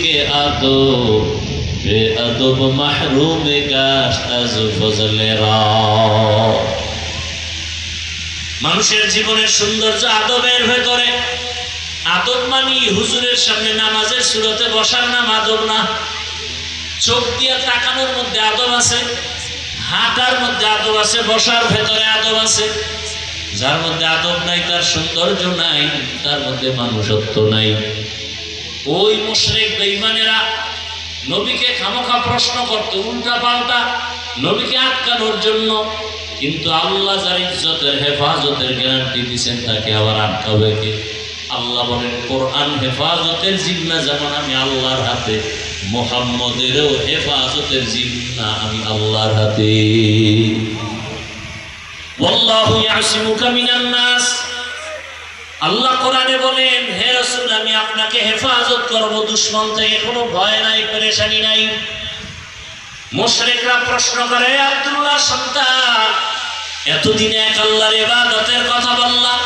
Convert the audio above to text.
के आदब बेअदब महरूम गाश अज फजले रात। মানুষের জীবনের সৌন্দর্য আদবের ভেতরে। আদব মানে হুজুরের সামনে নামাজের সুরতে বসার নাম আদব না। চোখ দিয়ে তাকানোর মধ্যে আদব আছে, হাঁটার মধ্যে আদব আছে, বসার ভেতরে আদব আছে। যার মধ্যে আদব নাই তার সৌন্দর্য নাই, তার মধ্যে মানুষত্ব নাই। ওই মুশরিক বেঈমানেরা নবীকে খামোখা প্রশ্ন করত উল্টা পাল্টা নবীকে আটকানোর জন্য, কিন্তু আল্লাহ যার ইজ্জতের হেফাজতের গ্যারান্টি দিচ্ছেন তাকে আবার আটকাবে কে? আল্লাহ বলেন কোরআন হেফাজতের জিম্মা যেমন আমি আল্লাহর হাতে, মুহাম্মদেরও হেফাজতের জিম্মা আমি আল্লাহর হাতে। ওয়াল্লাহু ইয়াসিমুকা মিনান নাস। আল্লাহ কোরআনে বলেন হে রাসূল আমি আপনাকে হেফাজত করব দুশমন থেকে, কোনো ভয় নাই, পেরেশানি নাই। মুশরিকরা প্রশ্ন করে আব্দুল্লাহ সন্তান এতদিন এক আল্লাহর ইবাদতের কথা বললাম,